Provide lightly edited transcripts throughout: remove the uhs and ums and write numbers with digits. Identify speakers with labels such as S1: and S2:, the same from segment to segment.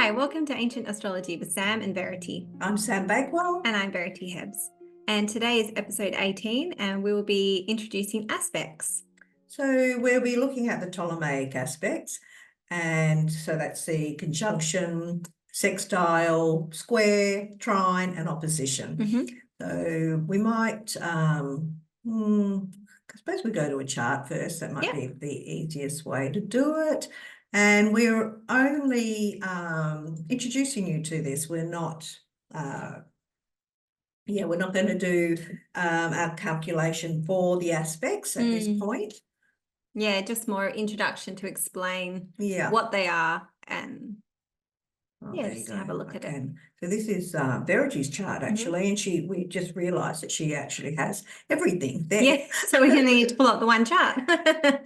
S1: Hi, welcome to Ancient Astrology with Sam and Verity.
S2: I'm Sam Bakewell.
S1: And I'm Verity Hebbs. And today is episode 18, and we will be introducing aspects.
S2: So we'll be looking at the Ptolemaic aspects. And so that's the conjunction, sextile, square, trine, and opposition. So we might, I suppose we go to a chart first. That might be the easiest way to do it. And we're only introducing you to this. We're not we're not going to do our calculation for the aspects at this point.
S1: Yeah, just more introduction to explain what they are and just have a look at it.
S2: So this is Verity's chart actually, and we just realised that she actually has everything there.
S1: Yeah, so we only need to pull up the one chart.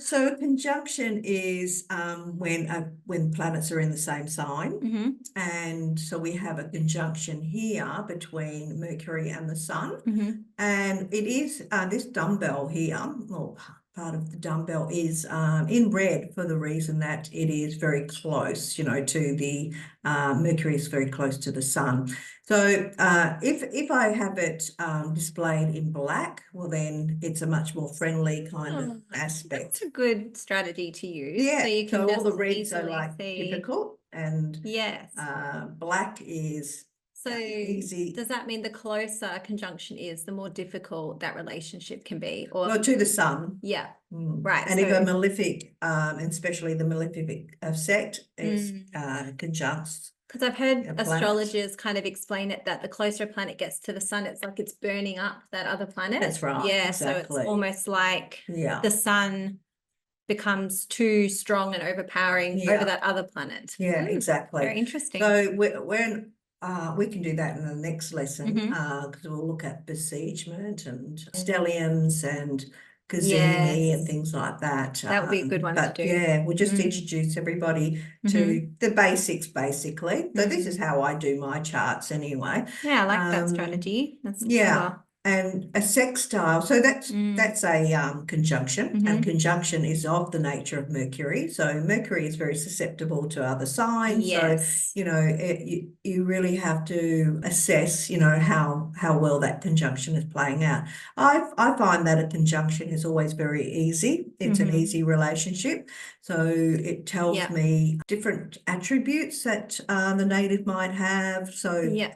S2: So a conjunction is when planets are in the same sign, and so we have a conjunction here between Mercury and the Sun, and it is this dumbbell here, or part of the dumbbell is in red for the reason that it is very close, to the Mercury is very close to the Sun. So if I have it displayed in black, well then it's a much more friendly kind of aspect.
S1: That's a good strategy to use.
S2: Yeah,
S1: so you can
S2: all the reds are like
S1: see.
S2: difficult, and black is easy.
S1: Does that mean the closer a conjunction is, the more difficult that relationship can be? Or
S2: well, to the Sun.
S1: Yeah. Right.
S2: And if a malefic, and especially the malefic sect is conjuncts.
S1: Because I've heard astrologers kind of explain it that the closer a planet gets to the Sun, it's like it's burning up that other planet.
S2: That's right.
S1: Yeah.
S2: Exactly.
S1: So it's almost like the Sun becomes too strong and overpowering over that other planet.
S2: Yeah, exactly.
S1: Very interesting.
S2: So we can do that in the next lesson because we'll look at besiegement and stelliums and Gazini and things like that.
S1: That would be a good one to do.
S2: Yeah, we'll just introduce everybody to the basics, basically. So this is how I do my charts anyway.
S1: Yeah, I like that strategy. That's clever.
S2: And a sextile, so that's a conjunction, and conjunction is of the nature of Mercury. So Mercury is very susceptible to other signs.
S1: Yes.
S2: So you really have to assess how well that conjunction is playing out. I find that a conjunction is always very easy. It's an easy relationship. So it tells me different attributes that the native might have. So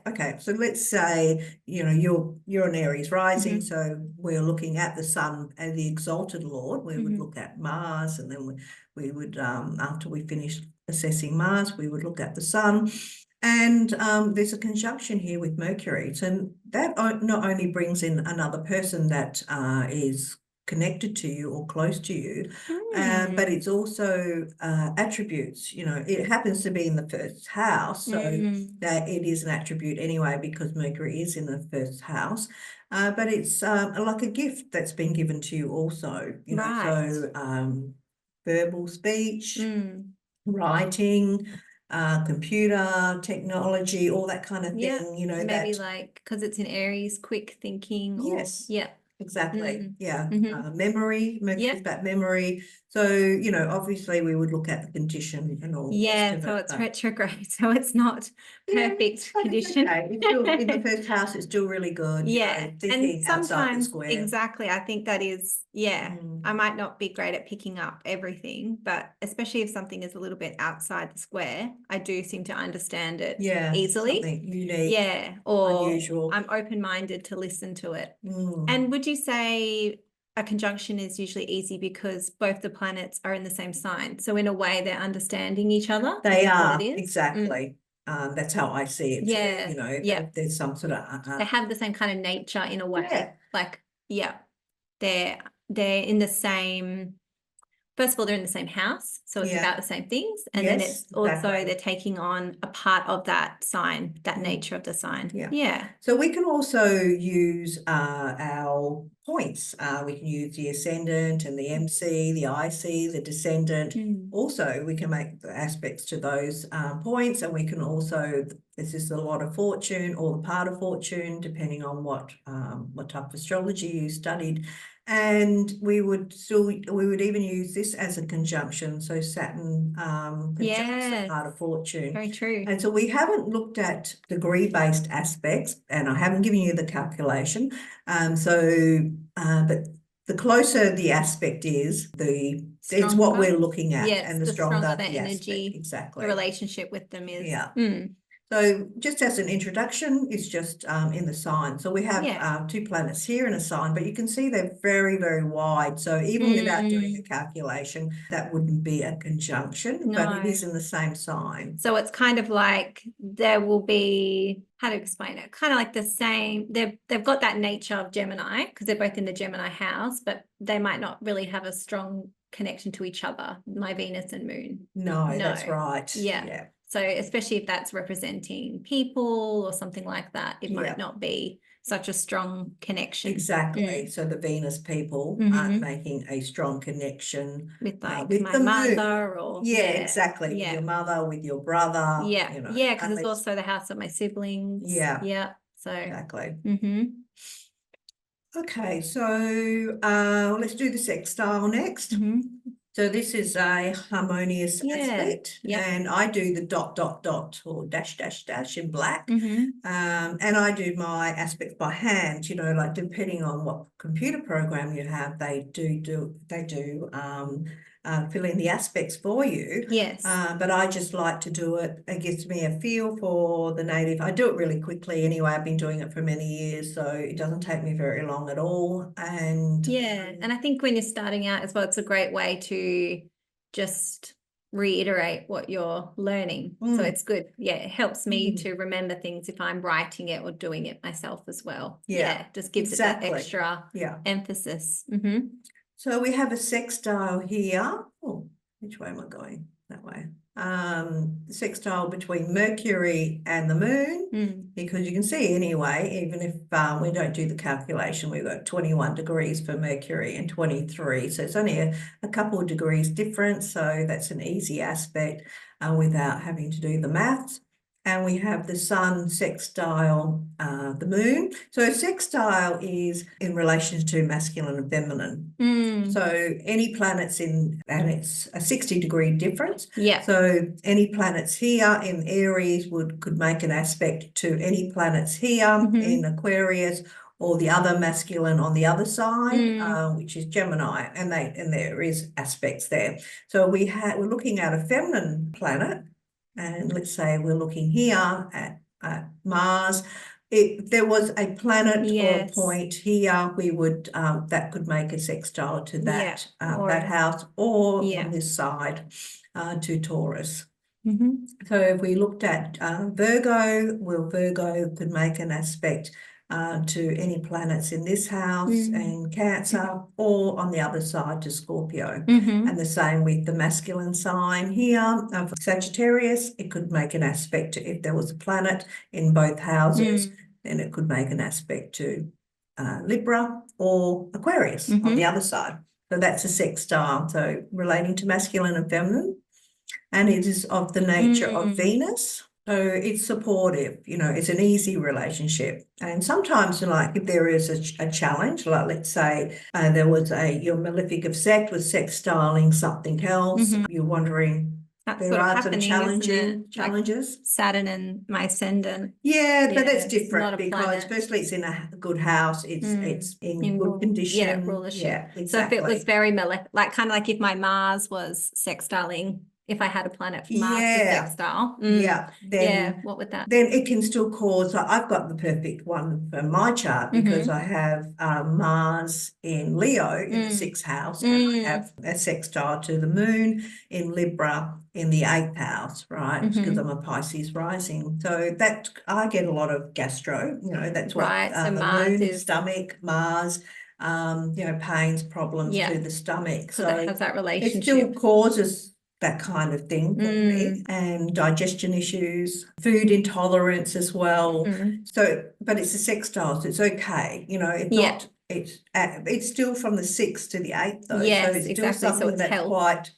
S2: okay, so let's say you're an Aries rising, so we're looking at the Sun as the exalted Lord. We would look at Mars, and then we would after we finish assessing Mars, we would look at the Sun. And there's a conjunction here with Mercury, so that not only brings in another person that is connected to you or close to you, but it's also attributes. It happens to be in the first house, so that it is an attribute anyway because Mercury is in the first house, but it's like a gift that's been given to you also, so verbal speech, writing, computer technology, all that kind of thing,
S1: maybe like because it's in Aries, quick thinking.
S2: Yes. Exactly. Memory, Mercury's about memory. So, obviously we would look at the condition and all.
S1: Yeah, so it's retrograde, so it's not perfect condition.
S2: It's still, in the first house, it's still really good.
S1: Yeah, and sometimes,
S2: square.
S1: Exactly, I think that is, I might not be great at picking up everything, but especially if something is a little bit outside the square, I do seem to understand it easily.
S2: Something unique,
S1: or
S2: unusual.
S1: I'm open-minded to listen to it. And would you say a conjunction is usually easy because both the planets are in the same sign? So in a way, they're understanding each other.
S2: They are, exactly. That's how I see it.
S1: Yeah.
S2: There's some sort of
S1: they have the same kind of nature in a way. Like, they're in the same. First of all, they're in the same house, so it's about the same things, and then it's also they're taking on a part of that sign, that nature of the sign.
S2: So we can also use our points. We can use the ascendant and the MC, the IC, the descendant. Also, we can make the aspects to those points, and we can also, this is the lot of fortune or the part of fortune, depending on what type of astrology you studied. And we would even use this as a conjunction. So Saturn conjuncts the heart of fortune.
S1: Very true.
S2: And so we haven't looked at degree-based aspects, and I haven't given you the calculation. But the closer the aspect is, it's what we're looking at.
S1: Yes,
S2: and the
S1: stronger the
S2: energy.
S1: Aspect, exactly. The relationship with them is.
S2: Yeah. So just as an introduction, it's just in the sign. So we have 2 planets here in a sign, but you can see they're very, very wide. So even without doing a calculation, that wouldn't be a conjunction, but it is in the same sign.
S1: So it's kind of like there will be, how to explain it, kind of like the same, they've got that nature of Gemini because they're both in the Gemini house, but they might not really have a strong connection to each other, my Venus and Moon.
S2: No, that's right.
S1: Yeah. So especially if that's representing people or something like that, it might not be such a strong connection.
S2: Exactly. So the Venus people aren't making a strong connection
S1: with like
S2: with
S1: my
S2: the
S1: mother
S2: moon.
S1: or
S2: Exactly. With your mother, with your brother.
S1: You know, because it's also the house of my siblings. So
S2: exactly. Okay, so let's do the sextile next. So this is a harmonious aspect, and I do the ... or dash in black. And I do my aspects by hand, you know, like depending on what computer program you have, they do fill in the aspects for you. But I just like to do it. It gives me a feel for the native. I do it really quickly anyway. I've been doing it for many years, so it doesn't take me very long at all. And
S1: and I think when you're starting out as well, it's a great way to just reiterate what you're learning. So it's good. It helps me to remember things if I'm writing it or doing it myself as well. Just gives it that extra emphasis.
S2: So we have a sextile here. Oh, which way am I going? That way. Sextile between Mercury and the moon, because you can see anyway, even if we don't do the calculation, we've got 21 degrees for Mercury and 23. So it's only a couple of degrees difference. So that's an easy aspect without having to do the maths. And we have the sun sextile the moon. So sextile is in relation to masculine and feminine. So any planets and it's a 60-degree difference. So any planets here in Aries could make an aspect to any planets here in Aquarius, or the other masculine on the other side, which is Gemini, and there is aspects there. So we're looking at a feminine planet. And let's say we're looking here at Mars. If there was a planet or a point here, we would that could make a sextile to that that house, or on this side to Taurus. So if we looked at Virgo, Virgo could make an aspect to any planets in this house and Cancer, or on the other side to Scorpio. And the same with the masculine sign here for Sagittarius. It could make an aspect to, if there was a planet in both houses, then it could make an aspect to Libra or Aquarius on the other side. So that's a sextile, so relating to masculine and feminine. And it is of the nature of Venus. So it's supportive, you know, it's an easy relationship. And sometimes, like, if there is a challenge, like let's say there was your malefic of sect was sextiling something else, you're wondering, there are some challenges.
S1: Like Saturn and my ascendant.
S2: But that's different because firstly it's in a good house, it's in good condition.
S1: Rulership. So if it was very like kind of like if my Mars was sextiling, if I had a planet from Mars to sextile,
S2: then
S1: what would that?
S2: Then it can still cause. I've got the perfect one for my chart because I have Mars in Leo in the 6th house, and I have a sextile to the moon in Libra in the 8th house, right? Because I'm a Pisces rising, so that I get a lot of gastro. You know, that's what
S1: so
S2: the
S1: Mars
S2: moon, stomach, Mars. You know, pains, problems to the stomach.
S1: So that has that relationship.
S2: It still causes that kind of thing for me, and digestion issues, food intolerance as well. So, but it's a sextile, so it's okay. You know, it's not. It's still from the 6th to the 8th though.
S1: Yes,
S2: so it's still something that's
S1: health.
S2: quite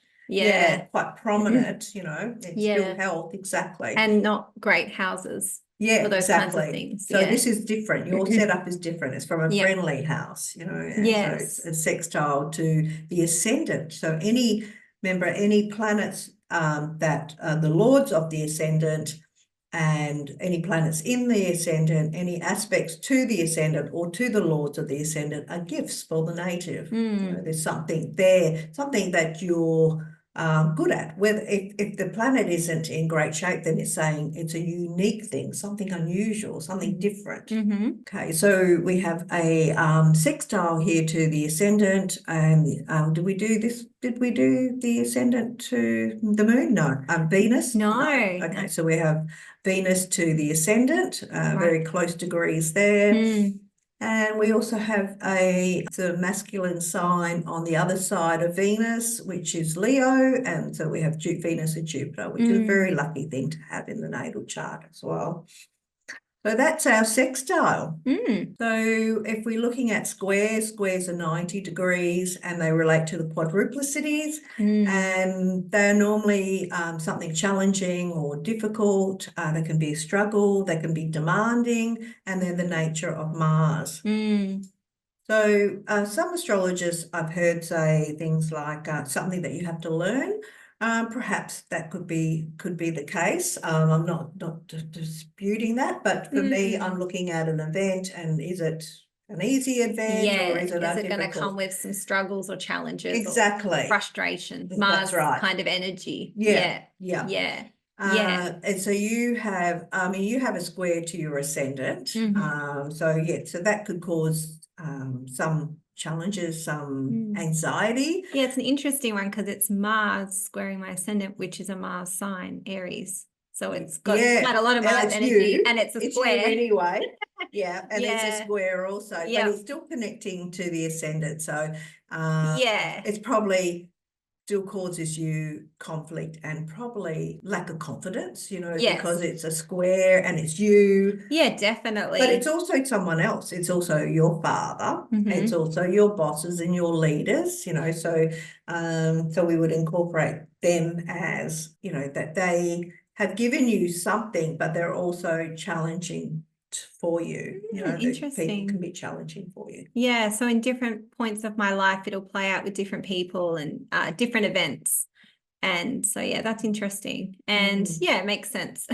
S2: quite prominent. You know, it's still health, exactly,
S1: and not great houses.
S2: Yeah,
S1: for those kinds of
S2: exactly.
S1: things.
S2: So
S1: Yeah.
S2: this is different. Your setup is different. It's from a
S1: Yeah.
S2: friendly house, you know, and so it's
S1: Yes.
S2: a sextile to the ascendant. So any planets that are the lords of the ascendant, and any planets in the ascendant, any aspects to the ascendant or to the lords of the ascendant are gifts for the native. You know, there's something there, something that you're good at. Whether if the planet isn't in great shape, then it's saying it's a unique thing, something unusual, something different. Okay, so we have a sextile here to the ascendant, and did we do this? Did we do the ascendant to the moon? No, Venus.
S1: No.
S2: Okay,
S1: No.
S2: so we have Venus to the ascendant, very close degrees there. And we also have a masculine sign on the other side of Venus, which is Leo. And so we have Venus and Jupiter, which is a very lucky thing to have in the natal chart as well. So that's our sextile. So if we're looking at squares are 90 degrees and they relate to the quadruplicities, and they're normally something challenging or difficult. They can be a struggle, they can be demanding, and they're the nature of Mars. So some astrologers I've heard say things like something that you have to learn. Perhaps that could be the case. I'm not disputing that, but for me, I'm looking at an event, and is it an easy event or is it
S1: going to come with some struggles or challenges?
S2: Exactly.
S1: Or frustration.
S2: That's right.
S1: Kind of energy.
S2: Yeah.
S1: And
S2: so you have, you have a square to your ascendant. So that could cause some challenges, some anxiety.
S1: Yeah, it's an interesting one because it's Mars squaring my ascendant, which is a Mars sign, Aries. So it's got quite a lot of Mars energy, and it's a square.
S2: You anyway. Yeah, and it's a square also, but it's still connecting to the ascendant. So it's probably still causes you conflict and probably lack of confidence, you know, because it's a square and it's you.
S1: Yeah, definitely.
S2: But it's also someone else. It's also your father. It's also your bosses and your leaders, you know, so we would incorporate them as, you know, that they have given you something, but they're also challenging for you. You know,
S1: interesting.
S2: People can be challenging for you.
S1: Yeah, so in different points of my life, it'll play out with different people and different events. And so, yeah, that's interesting. And yeah, it makes sense.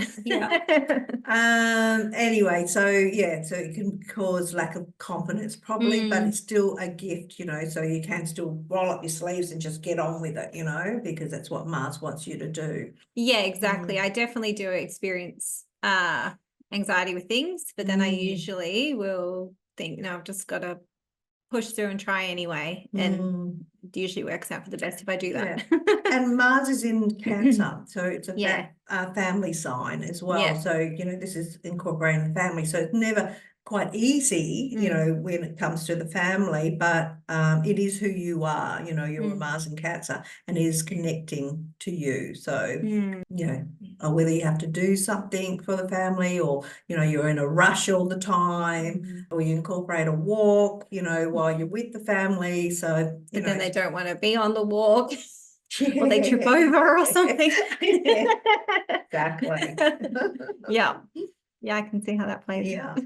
S2: Anyway, so it can cause lack of confidence probably, but it's still a gift, you know, so you can still roll up your sleeves and just get on with it, you know, because that's what Mars wants you to do.
S1: Yeah, exactly. I definitely do experience anxiety with things, but then I usually will think, no, I've just got to push through and try anyway. And it usually works out for the best if I do that.
S2: And Mars is in Cancer, so it's a family sign as well. So, you know, this is incorporating the family. So it's never quite easy, you know, when it comes to the family, but it is who you are, you know, you're a Mars in Cancer and it is connecting to you. So, you know, whether you have to do something for the family or, you know, you're in a rush all the time or you incorporate a walk, you know, while you're with the family. So,
S1: but then they don't want to be on the walk. Or they trip over or something.
S2: Exactly.
S1: Yeah, I can see how that plays out.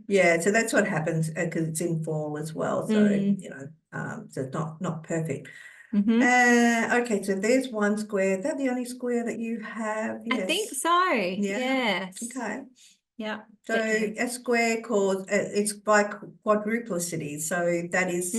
S2: Yeah, so that's what happens because it's in fall as well. So, you know, so it's not perfect. Okay, so there's one square. Is that the only square that you have?
S1: Yes. I think so. Yeah.
S2: Okay.
S1: Yeah.
S2: So a square it's by quadruplicity. So that is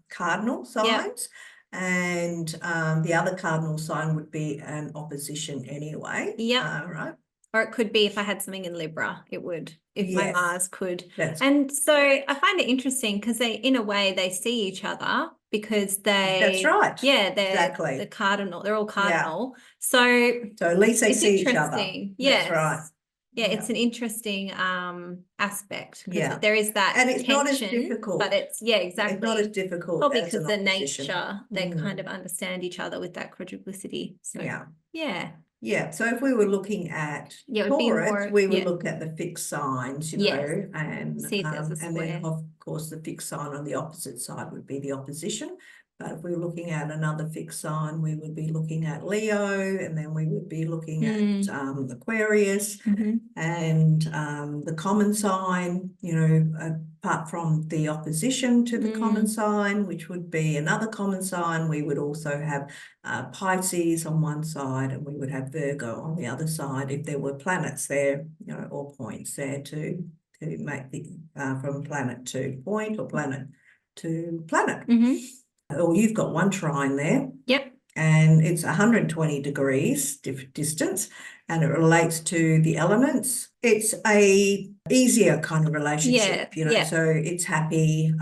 S2: cardinal signs. And the other cardinal sign would be an opposition anyway. Right.
S1: Or it could be if I had something in Libra, it would, if my Mars could. And so I find it interesting because in a way, they see each other because
S2: That's right.
S1: Yeah, they're
S2: exactly
S1: the cardinal. They're all cardinal. So
S2: at least they see each other.
S1: Yes.
S2: That's right.
S1: Yeah, it's an interesting aspect because there is that
S2: and it's
S1: tension,
S2: not as difficult.
S1: But it's exactly.
S2: It's not as difficult.
S1: Probably because the nature, they kind of understand each other with that quadruplicity. So yeah.
S2: So if we were looking at Taurus, we would look at the fixed signs, you know, and
S1: see if there's a square.
S2: and then of course the fixed sign on the opposite side would be the opposition. But if we're looking at another fixed sign, we would be looking at Leo, and then we would be looking at Aquarius, and the common sign, you know, apart from the opposition to the common sign, which would be another common sign, we would also have Pisces on one side, and we would have Virgo on the other side if there were planets there, you know, or points there to make the from planet to point or planet to planet. Or you've got one trine there.
S1: Yep.
S2: And it's 120 degrees distance, and it relates to the elements. It's a easier kind of relationship, you know, so it's happy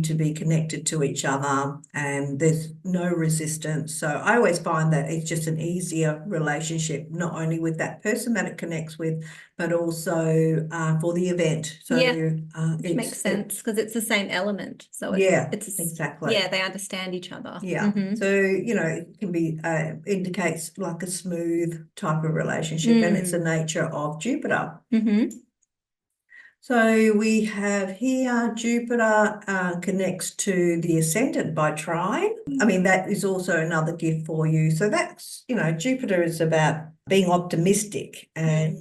S2: to be connected to each other, and there's no resistance. So I always find that it's just an easier relationship, not only with that person that it connects with, but also for the event. So
S1: which makes sense because it's the same element. So it's
S2: exactly.
S1: Yeah, they understand each other.
S2: Yeah. So, you know, it can be indicates like a smooth type of relationship, and it's the nature of Jupiter. So we have here Jupiter connects to the ascendant by trine. I mean, that is also another gift for you. So that's, you know, Jupiter is about being optimistic and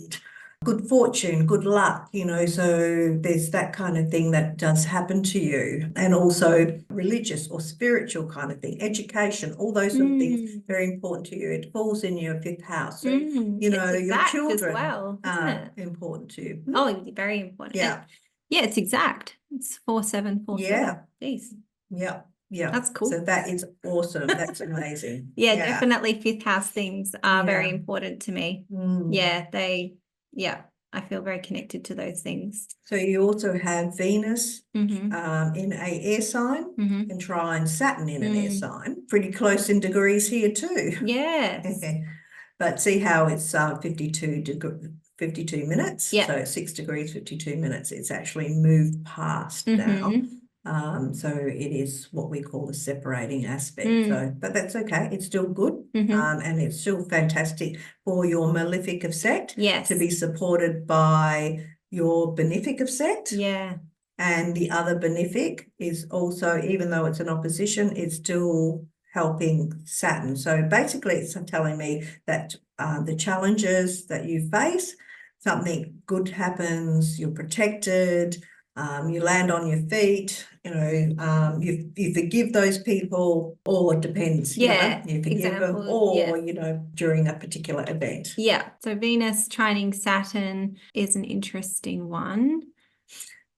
S2: good fortune, good luck, you know, so there's that kind of thing that does happen to you. And also religious or spiritual kind of thing, education, all those sort of things, very important to you. It falls in your 5th house. So, you know, your children are important to you.
S1: Oh, very important. Yeah. Yeah, it's exact. It's 4-7-4-7.
S2: Yeah.
S1: Jeez.
S2: Yeah. Yeah.
S1: That's cool.
S2: So that is awesome. That's amazing.
S1: Definitely 5th house things are very important to me. I feel very connected to those things.
S2: So you also have Venus in a air sign and trine Saturn in an air sign. Pretty close in degrees here too.
S1: Yes.
S2: But see how it's 52 minutes. So 6 degrees, 52 minutes. It's actually moved past now. So it is what we call the separating aspect. So, but that's okay. It's still good. And it's still fantastic for your malefic of sect to be supported by your benefic of sect.
S1: Yeah.
S2: And the other benefic is also, even though it's an opposition, it's still helping Saturn. So basically it's telling me that the challenges that you face, something good happens, you're protected, you land on your feet, you know, you forgive those people, or it depends. You forgive them, or you know, during a particular event.
S1: So Venus trining Saturn is an interesting one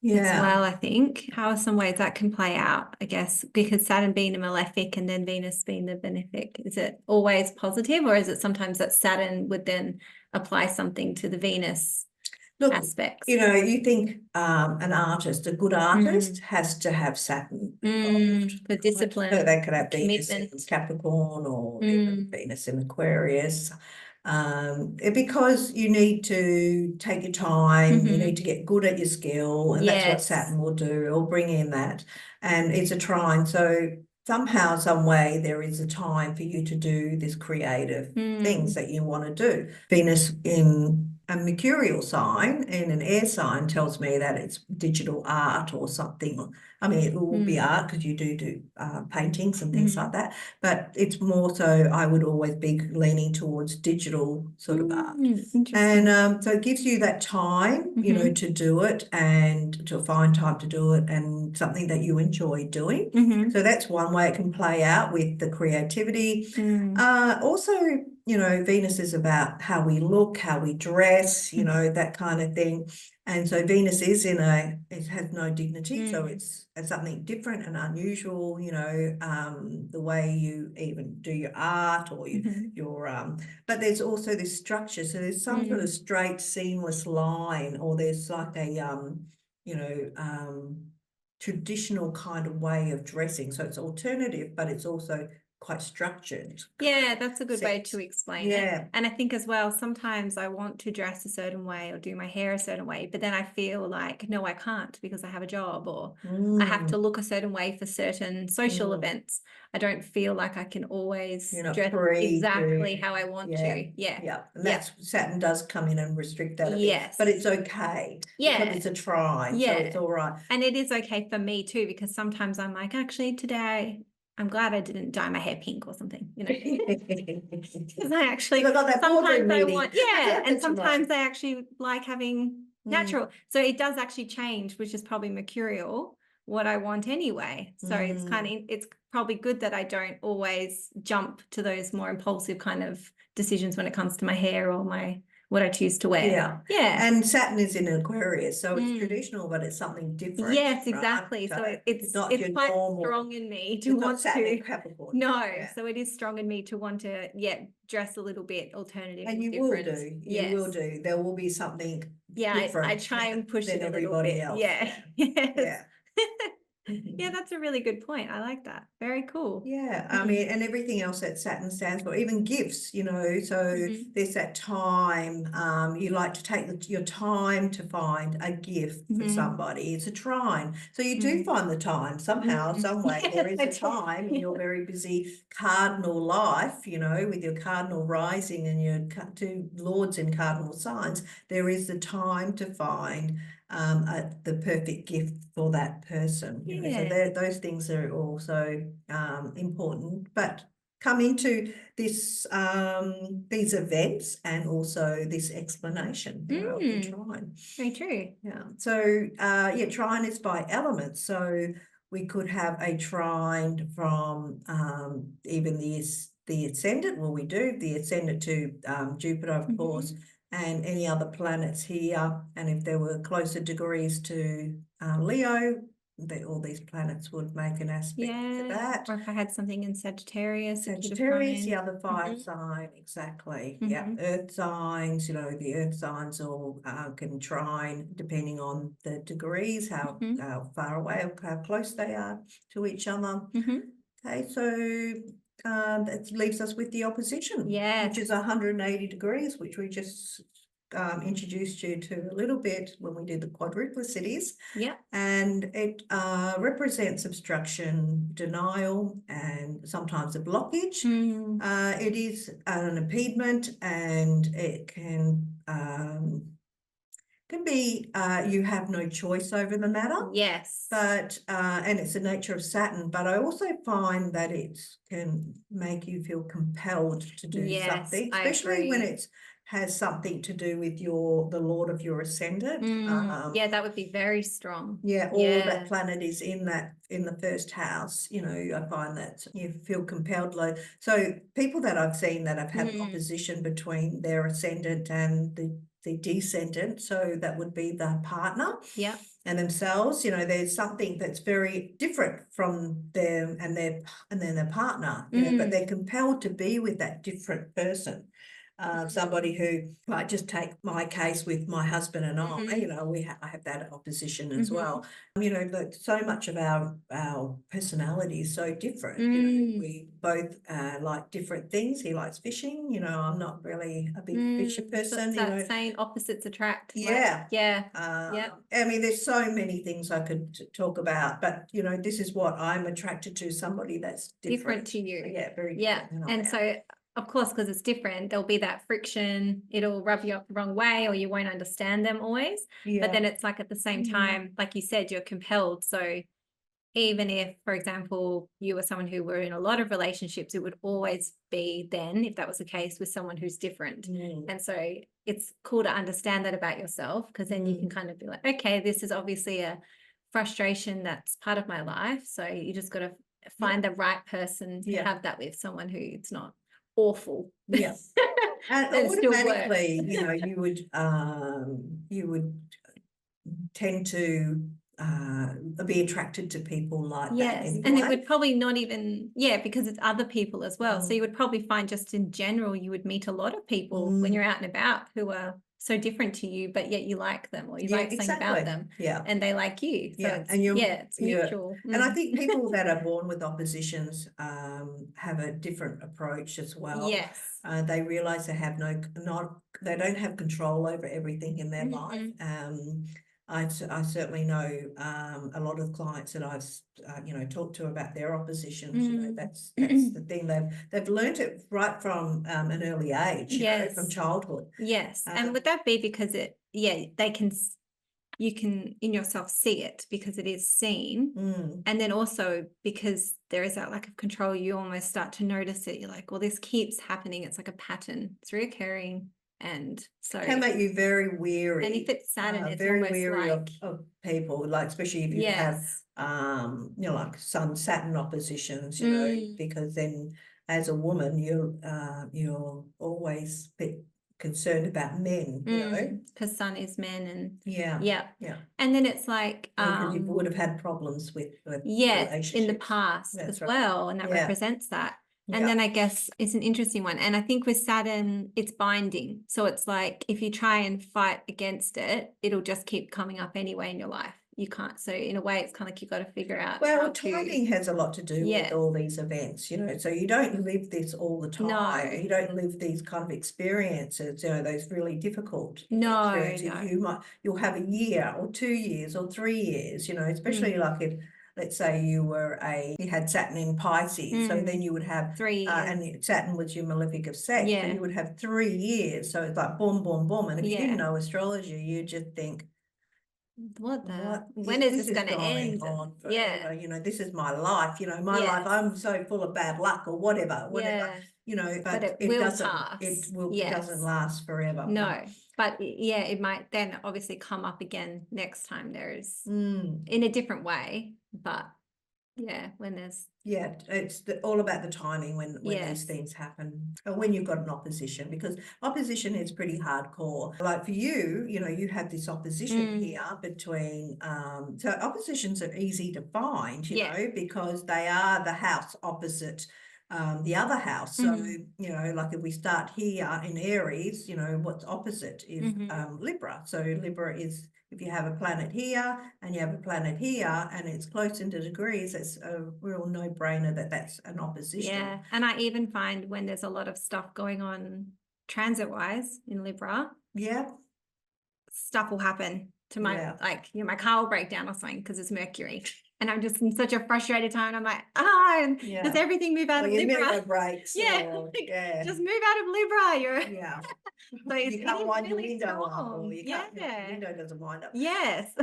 S1: as well, I think. How are some ways that can play out, I guess, because Saturn being a malefic and then Venus being the benefic? Is it always positive, or is it sometimes that Saturn would then apply something to the Venus aspects?
S2: You know, you think an artist, a good artist has to have Saturn involved.
S1: For discipline.
S2: So they could have Venus in Capricorn or even Venus in Aquarius. Because you need to take your time, you need to get good at your skill, and that's what Saturn will do. It'll bring in that, and it's a trine. So somehow, some way, there is a time for you to do this creative things that you want to do. Venus in a mercurial sign in an air sign tells me that it's digital art or something. I mean, it will be art because you do paintings and things like that, but it's more so I would always be leaning towards digital sort of art. And so it gives you that time, you know, to do it and to find time to do it, and something that you enjoy doing. So that's one way it can play out with the creativity. Also, you know, Venus is about how we look, how we dress, you know, that kind of thing. And so Venus is it has no dignity. So it's something different and unusual, you know, the way you even do your art or your, but there's also this structure. So there's some sort of straight, seamless line, or there's like a, you know, traditional kind of way of dressing. So it's alternative, but it's also quite structured.
S1: Yeah, that's a good way to explain it. And I think as well, sometimes I want to dress a certain way or do my hair a certain way, but then I feel like, no, I can't because I have a job, or I have to look a certain way for certain social events. I don't feel like I can always dress exactly how I want to. And that's
S2: Saturn does come in and restrict that a bit, but it's okay. Because it's a trine, so it's all right.
S1: And it is okay for me too, because sometimes I'm like, actually today I'm glad I didn't dye my hair pink or something, you know. Because I actually
S2: Got that
S1: sometimes I
S2: meeting.
S1: want, yeah, and
S2: That's
S1: sometimes
S2: right.
S1: I actually like having natural. So it does actually change, which is probably mercurial, what I want anyway. So it's probably good that I don't always jump to those more impulsive kind of decisions when it comes to my hair or what I choose to wear.
S2: Yeah.
S1: Yeah.
S2: And Saturn is in Aquarius, so it's traditional, but it's something different.
S1: Yes,
S2: right?
S1: exactly. So it's
S2: not your
S1: quite
S2: normal.
S1: strong in me to
S2: It's not
S1: want
S2: Saturn in
S1: to.
S2: Capricorn.
S1: No,
S2: Yeah.
S1: so it is strong in me to want to, dress a little bit alternative
S2: And
S1: and
S2: you
S1: different.
S2: will do. You
S1: Yes.
S2: will do. There will be something
S1: Yeah,
S2: different
S1: I try and push
S2: than
S1: it a little
S2: everybody
S1: bit.
S2: else.
S1: Yeah. Yes.
S2: Yeah.
S1: Yeah, that's a really good point. I like that. Very cool.
S2: Yeah, I mean, and everything else that Saturn stands for, even gifts, you know, so there's that time, you like to take your time to find a gift for somebody. It's a trine. So you do find the time somehow, some way. There is a time in your very busy cardinal life, you know, with your cardinal rising and your two lords in cardinal signs, there is the time to find the perfect gift for that person. You know, so those things are also important, but come into this these events and also this explanation, you know, of the trine.
S1: Very true.
S2: Yeah. So trine is by elements. So we could have a trine from even the ascendant. Well, we do the ascendant to Jupiter, of course, and any other planets here. And if there were closer degrees to Leo, all these planets would make an aspect to that.
S1: Or if I had something in Sagittarius,
S2: the other fire sign, exactly. Yeah, earth signs, you know, the earth signs all can trine depending on the degrees, how far away or how close they are to each other. Okay, so that leaves us with the opposition, which is 180 degrees, which we just introduced you to a little bit when we did the quadruplicities.
S1: Yeah.
S2: And it represents obstruction, denial, and sometimes a blockage. It is an impediment, and it can be you have no choice over the matter.
S1: Yes.
S2: But and it's the nature of Saturn, but I also find that it can make you feel compelled to do something, especially when it has something to do with the Lord of your ascendant.
S1: Yeah, that would be very strong.
S2: Yeah, or that planet is in the first house, you know, I find that you feel compelled. So people that I've seen that have had opposition between their ascendant and the descendant, so that would be the partner. Yeah. And themselves, you know, there's something that's very different from them and then their partner, you know, but they're compelled to be with that different person. Somebody who, like, just take my case with my husband and I, you know, I have that opposition as well. You know, but so much of our personality is so different. You know, we both like different things. He likes fishing. You know, I'm not really a big fisher person.
S1: So
S2: you know,
S1: saying opposites attract.
S2: Yeah.
S1: Yeah.
S2: I mean, there's so many things I could talk about, but you know, this is what I'm attracted to, somebody that's different
S1: to you.
S2: Yeah, very
S1: different.
S2: different.
S1: And so, of course, because it's different, there'll be that friction. It'll rub you up the wrong way, or you won't understand them always. But then it's like at the same time, like you said, you're compelled. So even if, for example, you were someone who were in a lot of relationships, it would always be then, if that was the case, with someone who's different. And so it's cool to understand that about yourself, because then you can kind of be like, okay, this is obviously a frustration that's part of my life. So you just got to find the right person to have that with, someone who it's not awful.
S2: Yeah. And automatically, you know, you would tend to be attracted to people like that anyway.
S1: And it would probably not even, because it's other people as well. So you would probably find, just in general, you would meet a lot of people when you're out and about who are so different to you, but yet you like them, or you like something about them, and they like you. So it's mutual.
S2: And I think people that are born with oppositions have a different approach as well. Yes. They realize they have they don't have control over everything in their life. I certainly know a lot of clients that I've talked to about their oppositions. You know, that's the thing, they've learned it right from an early age, you know, from childhood.
S1: Yes. And would that be because they can you can in yourself see it because it is seen. And then also because there is that lack of control, you almost start to notice it. You're like, well, this keeps happening. It's like a pattern. It's reoccurring. And so
S2: can make you very weary.
S1: And if it's Saturn, it's
S2: very
S1: almost
S2: weary
S1: like
S2: of people, like especially if you have you know, like Sun Saturn oppositions, you know, because then as a woman you're always a bit concerned about men, you know,
S1: because Sun is men, and
S2: yeah.
S1: and then it's like
S2: because you would have had problems with
S1: yes, in the
S2: relationships.
S1: past
S2: That's
S1: as
S2: right.
S1: well, and that represents that. And then I guess it's an interesting one. And I think with Saturn, it's binding. So it's like if you try and fight against it, it'll just keep coming up anyway in your life. You can't. So in a way, it's kind of like you've got to figure out.
S2: Well, timing has a lot to do with all these events, you know. So you don't live this all the time.
S1: No.
S2: You don't live these kind of experiences, you know, those really difficult experiences. You'll have a year or 2 years or 3 years, you know, especially like if, let's say you had Saturn in Pisces, so then you would have
S1: 3 years.
S2: and Saturn was your malefic of sex, so you would have 3 years. So it's like boom, boom, boom. And if you didn't know astrology, you just think, when is this going to end? On forever? You know, this is my life, you know, my life, I'm so full of bad luck or whatever, you know, but it will pass. It doesn't last forever.
S1: No, but it might then obviously come up again next time there's in a different way, but when there's
S2: it's all about the timing when these things happen, and when you've got an opposition, because opposition is pretty hardcore. Like for you, you know, you have this opposition here between so oppositions are easy to find, you know, because they are the house opposite the other house. So you know, like if we start here in Aries, you know, what's opposite is Libra. So Libra is, if you have a planet here and you have a planet here and it's close into degrees, it's a real no-brainer that that's an opposition.
S1: Yeah, and I even find when there's a lot of stuff going on transit-wise in Libra, stuff will happen to my, like, you know, my car will break down or something because it's Mercury. And I'm just in such a frustrated time. I'm like, does everything move out of Libra?
S2: Breaks.
S1: Just move out of Libra. You're
S2: so you can't wind your window up, or you can't, your window doesn't wind up.
S1: Yes.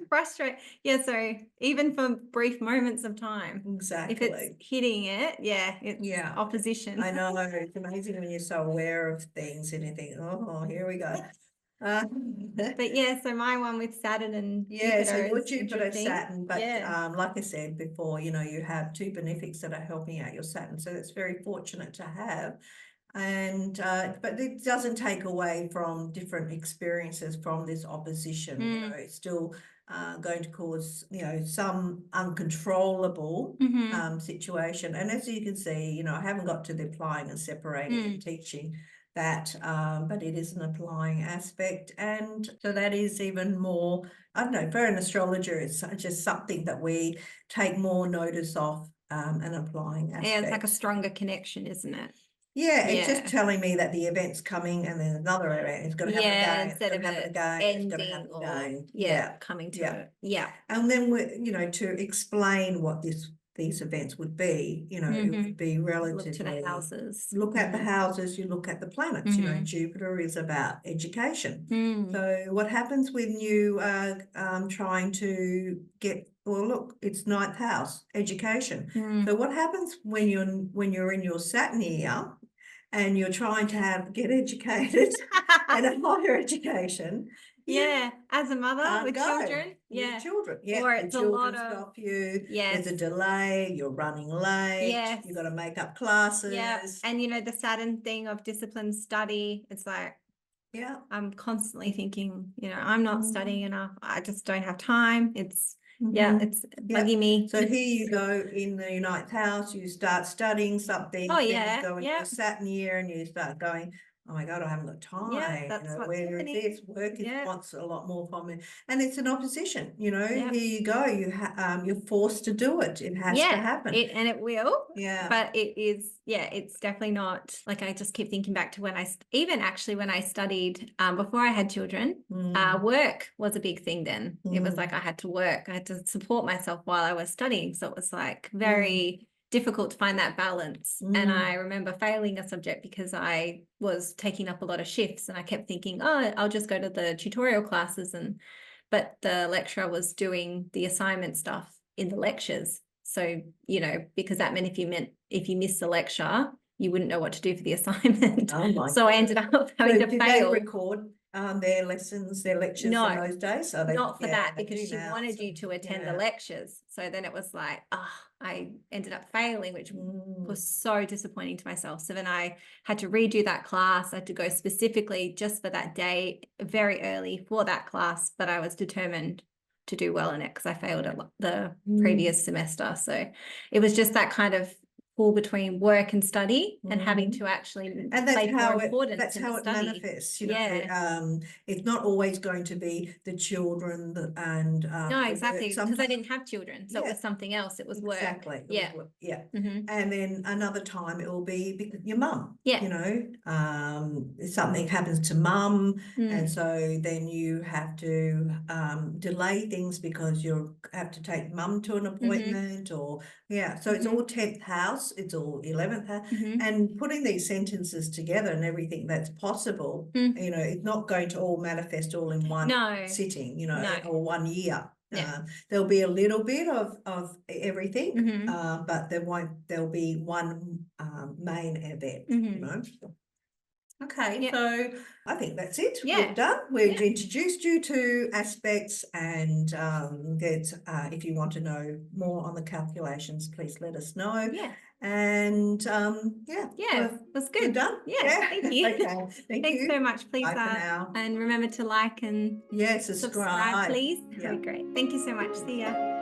S1: Frustrate. So even for brief moments of time.
S2: Exactly.
S1: If it's hitting it, it's opposition.
S2: I know. It's amazing when you're so aware of things and you think, oh, here we go.
S1: But so my one with Saturn and
S2: Jupiter, so your Jupiter Saturn, but like I said before, you know, you have 2 benefics that are helping out your Saturn, so it's very fortunate to have. And but it doesn't take away from different experiences from this opposition. You know, it's still going to cause, you know, some uncontrollable situation. And as you can see, you know, I haven't got to the applying and separating and teaching that, but it is an applying aspect, and so that is even more, I don't know, for an astrologer, it's just something that we take more notice of, an applying aspect.
S1: Yeah, it's like a stronger connection, isn't it?
S2: It's just telling me that the event's coming and then another event is going to happen again.
S1: Instead of
S2: happen again,
S1: ending
S2: it's going to happen
S1: or
S2: again.
S1: Coming to it.
S2: And then we, you know, to explain what these events would be, you know, it would be relatively,
S1: look to the houses.
S2: Look at the houses, you look at the planets, you know, Jupiter is about education. So what happens when you are trying to get, well, look, it's 9th house, education. So what happens when you're in your Saturn year and you're trying to get educated and a higher education?
S1: As a mother with children.
S2: With children.
S1: Or it's
S2: the
S1: a lot
S2: children
S1: of
S2: stop you. There's a delay, you're running late, you've got to make up classes.
S1: And you know, the Saturn thing of discipline study, it's like I'm constantly thinking, you know, I'm not studying enough. I just don't have time. It's it's bugging me.
S2: So here you go in the 9th house, you start studying something, then you go into your Saturn year and you start going, oh my God, I haven't got time.
S1: That's
S2: you know, where
S1: happening.
S2: is this? Work wants a lot more from me. And it's an opposition, you know, here you go. You're forced to do it. It has to happen.
S1: And it will. But it is, it's definitely not, like, I just keep thinking back to when when I studied before I had children, work was a big thing then. It was like I had to work. I had to support myself while I was studying. So it was like very difficult to find that balance. And I remember failing a subject because I was taking up a lot of shifts and I kept thinking, oh, I'll just go to the tutorial classes and but the lecturer was doing the assignment stuff in the lectures. So, you know, because that meant if you missed the lecture, you wouldn't know what to do for the assignment.
S2: Oh my
S1: So I ended up having
S2: So
S1: to
S2: did
S1: fail.
S2: they record their lessons, their lectures in
S1: No,
S2: those days? So they,
S1: not for that,
S2: they
S1: because
S2: do
S1: she
S2: now,
S1: wanted
S2: so,
S1: you to attend the lectures. So then it was like, I ended up failing, which was so disappointing to myself. So then I had to redo that class. I had to go specifically just for that day, very early for that class, but I was determined to do well in it because I failed at the previous semester. So it was just that kind of pull between work and study and having to actually place more importance in the study.
S2: Manifests, you know. It's not always going to be the children and
S1: no, exactly, because I didn't have children, so it was something else. It was work.
S2: Exactly.
S1: Yeah.
S2: Yeah.
S1: Mm-hmm.
S2: And then another time it will be because your mum.
S1: Yeah.
S2: You know, something happens to mum, and so then you have to delay things because you have to take mum to an appointment, or so it's all 10th house, it's all 11th house, and putting these sentences together and everything that's possible, you know, it's not going to all manifest all in one sitting, you know, or 1 year.
S1: Yeah.
S2: There'll be a little bit of everything, but there'll be one main event, you know. Okay, so I think that's it. We've done. We've introduced you to aspects, and if you want to know more on the calculations, please let us know.
S1: Yeah.
S2: And
S1: that's good.
S2: We're done.
S1: Yeah, thank you.
S2: Okay, thanks
S1: so much. Please,
S2: bye for now.
S1: And remember to like and
S2: subscribe,
S1: please.
S2: Yeah.
S1: That'd be great. Thank you so much. See ya.